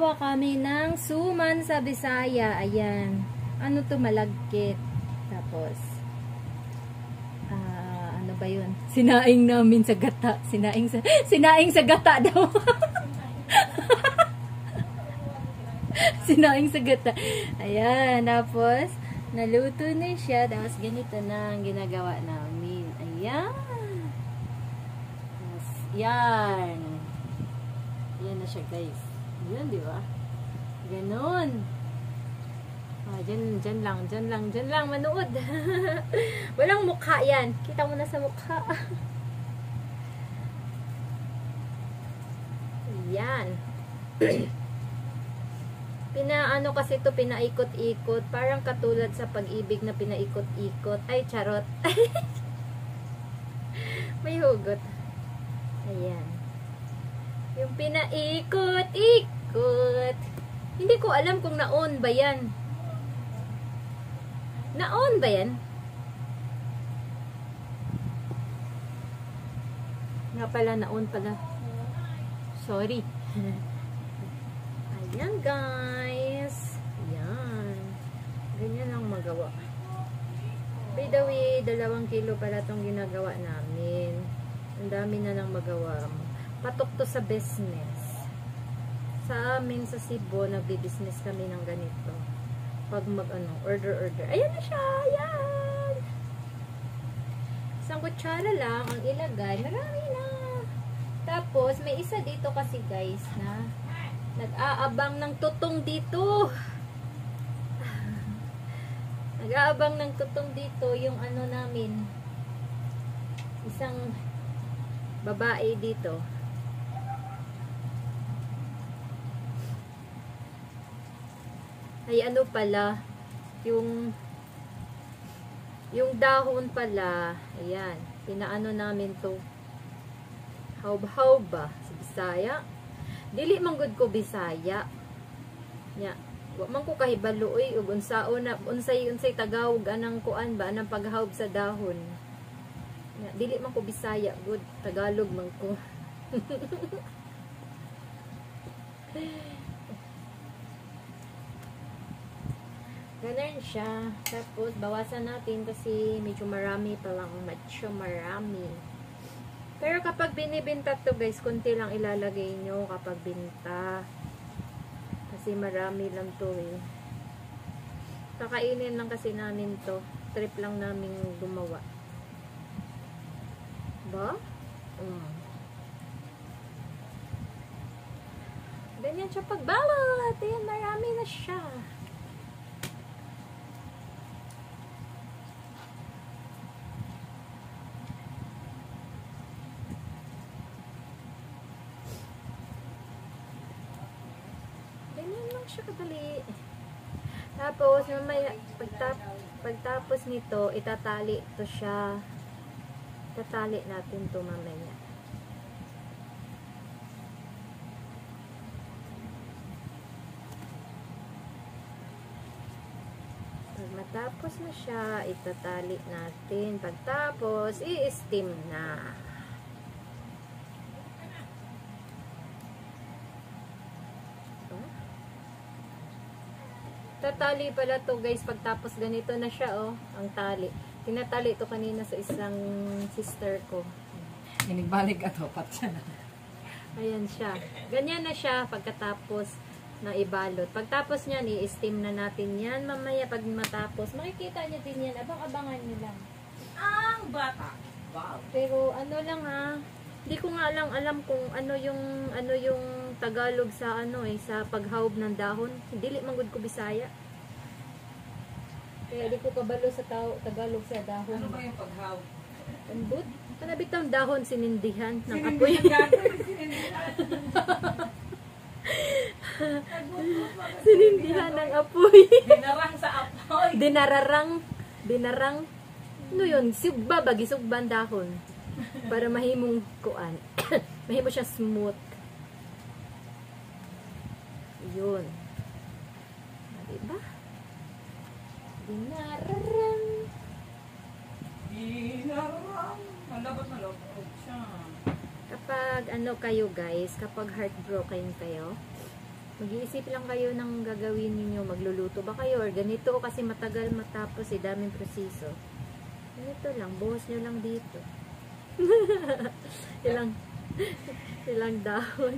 Gagawa kami ng suman sa Bisaya. Ayan. Ano to, malagkit. Tapos, ano ba yun? Sinaing namin sa gata. Sinaing sa gata daw. Sinaing sa gata. Ayan. Tapos, naluto na siya. Tapos, ganito na ang ginagawa namin. Ayan. Tapos, yan. Yan na siya, guys. Yan, di ba? Ganon. Dyan lang, manood. Walang mukha yan. Kita mo na sa mukha. Yan. Pinaano kasi to, pinaikot-ikot. Parang katulad sa Pag-ibig na pinaikot-ikot. Ay, charot. May hugot. Ayan. Yung pinaikot-ikot. Hindi ko alam kung na-on ba yan. Na-on ba yan? Nga pala, na-on pala. Sorry. Ayan, guys. Ayan. Ganyan lang magawa. By the way, 2 kilo pala itong ginagawa namin. Ang dami na lang magawa. Patok to sa business. Sa amin, sa Cebu, nagbi-business kami ng ganito. Pag order. Ayan na siya! Ayan! Isang kutsara lang ang ilagay. Marami na! Tapos, may isa dito kasi guys na nag-aabang ng tutong dito. Nag-aabang ng tutong dito yung ano namin. Isang babae dito. Ay ano pala, yung dahon pala, ayan, pinaano namin to, haub-haub ba, sa Bisaya, dili manggod ko Bisaya, nya, wa man ko kahibaluoy, ug unsay tagawag anang kuan ba, anang paghaub sa dahon, nya, dili man ko Bisaya, good, Tagalog man ko. Ganun siya. Tapos, bawasan natin kasi medyo marami palang. Medyo marami. Pero kapag binibenta to guys, konti lang ilalagay nyo kapag binta. Kasi marami lang to eh. Kakainin lang kasi namin to. Trip lang namin gumawa. Ba? Ganyan siya pagbalot. Ayan, marami na siya. Siya kadali. Tapos mamaya pagtapos nito itatali to siya. Tatali natin to mamaya. Pag matapos na siya, itatali natin. Pagtapos i-steam na. Tatali pala to guys, pagtapos ganito na siya oh, ang tali. Tinatali to kanina sa isang sister ko. Inigbalik ato, pat siya na. Ayan siya. Ganyan na siya pagkatapos na ibalot. Pagtapos niyan, i-steam na natin yan. Mamaya pag matapos, makikita niyo din yan. Abang-abangan niyo lang. Ang bata. Wow. Pero ano lang ha, hindi ko nga lang alam kung ano yung Tagalog sa sa paghaob ng dahon. Dili manggod ko Bisaya. Kaya di ko kabalo sa Tagalog sa dahon. Ano ba yung paghaob? Ambot? Kanabitang dahon sinindihan ng apoy. Sinindihan ng apoy. Dinarang sa apoy. Dinarang. Ano yun? Sugba ba? Gisugban dahon. Para mahimong kuan. Mahimo siya smooth. Yun. Diba? Dinarang. Malabot na loob siya. Kapag kayo guys, kapag heartbroken kayo, Mag-iisip lang kayo ng gagawin ninyo. Magluluto ba kayo? Or ganito kasi matagal matapos daming proseso. Ganito lang. Buhos nyo lang dito. ilang dahon.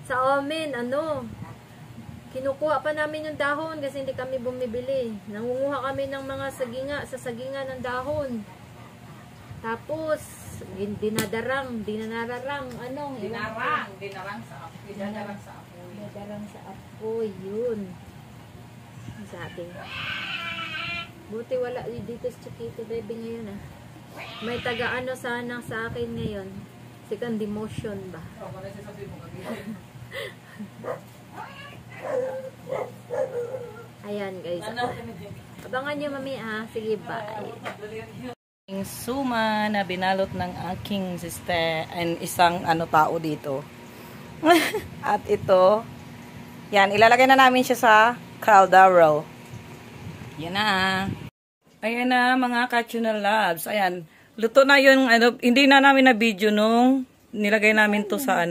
Sa amin, kinukuha pa namin yung dahon kasi hindi kami bumibili. Nangunguha kami ng mga saginga ng dahon. Tapos, dinarang sa apoy, yun. Sabi. Buti wala dito sa Chiquito Baby ngayon May taga sana sa akin ngayon. Second demotion ba? Ayan guys. Abangan nyo mami Sige, bye. Suma na binalot ng aking sister and isang tao dito. At ito, yan, ilalagay na namin siya sa caldero. Yan na. Ayan na mga ka-tuna loves. Ayan, luto na yung hindi na namin na video nung nilagay namin to sa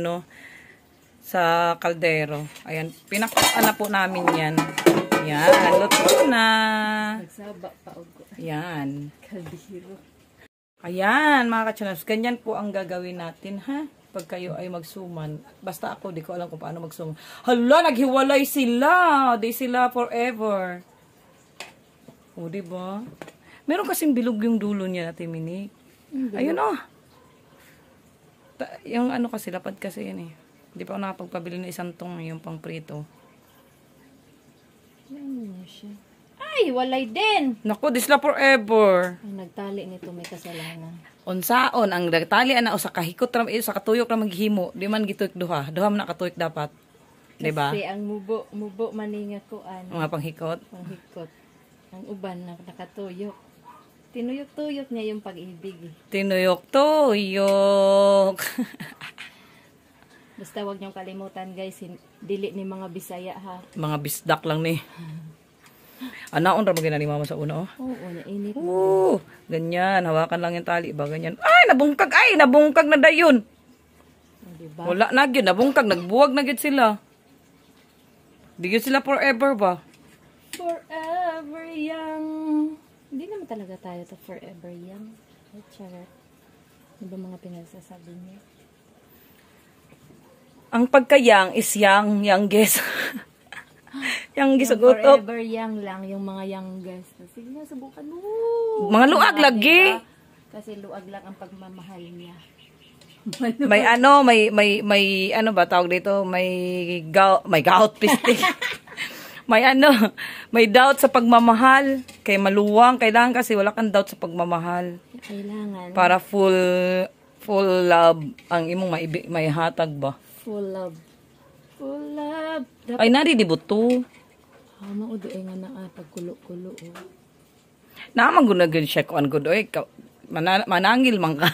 sa caldero. Ayan, pinakuluan na po namin yan. Yan, luto na. Nagsaba pa ugo. Yan. Caldero. Ayan, mga ka-tuna loves. Ganyan po ang gagawin natin, ha? Pag kayo ay magsuman. Basta ako, di ko alam kung paano magsuman. Hala, naghiwalay sila. Di sila forever. O, diba? Meron kasing bilog yung dulo niya, Ate Minik. Ayun, yung kasi, lapad kasi yun eh. Hindi pa ako nakapagpabili ng isang tong yung pang prito. Ano siya? Ay, walay din! Naku, di sila forever. Ang nagtali nito may kasalanan. Unsaon, ang nagtali o sa kahikot, sa katuyok na maghimo. Di man gituyok duha. Duha man nakatuyok dapat. Diba? Kasi ang mubo maninga ko Mga panghikot. Panghikot. Ang uban na nakatuyok. Tinuyok-tuyok niya yung pag-ibig. Tinuyok-tuyok. Basta wag niyong kalimutan guys, dili ni mga Bisaya ha. Mga bisdak lang ni. Anaon ra magina ni mama sa una Oo, nainit. Ganyan, hawakan lang yung tali ba ganyan. Ay, nabungkag na dayon. Diba? Wala na gyud, nabungkag, nagbuwag na gyud sila. Di gyud sila forever ba? Forever young. Hindi naman talaga tayo to forever young. Ay, charot. Ano ba mga pinagsasabi niya? Ang pagkayang is youngest. Youngest Yung utot. forever young lang, yung mga youngest. Sige na, subukan mo. Mga luag lagi. Diba? Kasi luag lang ang pagmamahal niya. May may ba tawag dito? May gout pistil. may doubt sa pagmamahal. Kay maluwang, kailangan kasi wala kang doubt sa pagmamahal. Kailangan. Para full love ang imong may hatag ba? Full love. Full love. Ay, nari di buto. Maudo nga na pagkulo-kulo. Naman gunagin siya kung ano doy. Manangil man ka.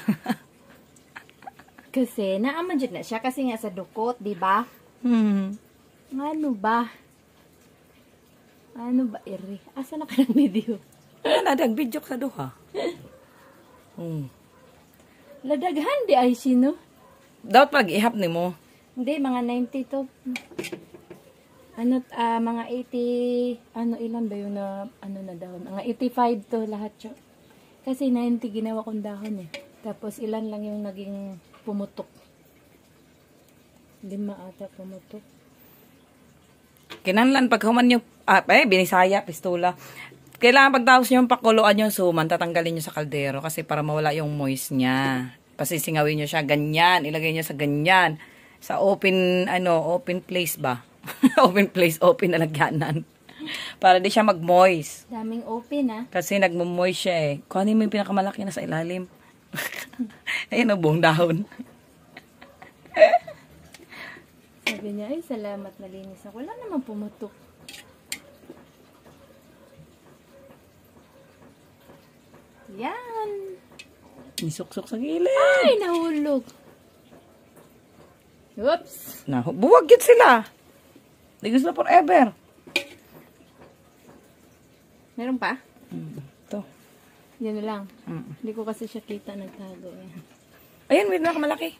Kasi, naaman dyan na siya. Kasi nga sa dukot, di ba? Ano ba? Iri? Asa na ka ng video? Nadag video sa duha. Ladaghan di ay sino? Dapat pag ihap ni mo. Hindi, mga 90 to. Mga 80, ilan ba yun na, na dahon? Mga 85 to lahat siya. Kasi 90 ginawa kong dahon eh. Tapos ilan lang yung naging pumutok. 5 ata pumutok. Kinanlan pag human yung, binisaya, pistola. Kailangan pagtapos nyo yung pakuluan yung suman, tatanggalin nyo sa kaldero kasi para mawala yung moist niya. Pasisingawin nyo siya, ganyan. Ilagay nyo sa ganyan. Sa open place ba? Open place, open na lagyanan. Para di siya mag-moist. Daming open Kasi nagmo-moist siya eh. Kuhanin mo yung pinakamalaki na sa ilalim. Ayun ang buong dahon. Sabi niya, ay salamat malinis ako. Wala naman pumutok. Yan. Isuksok sa gilid. Ay, nahulog. Oops. Buwag yun sila. Di gusto forever. Meron pa? Ito. Yan na lang. Hindi ko kasi siya kita nagtago. Ayan, may nakamalaki.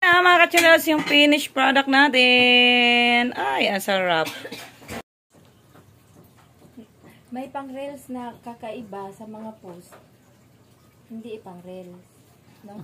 Mga kachulas, yung finished product natin. Ay, ang sarap. May pang reels na kakaiba sa mga post. Hindi pang reels. No?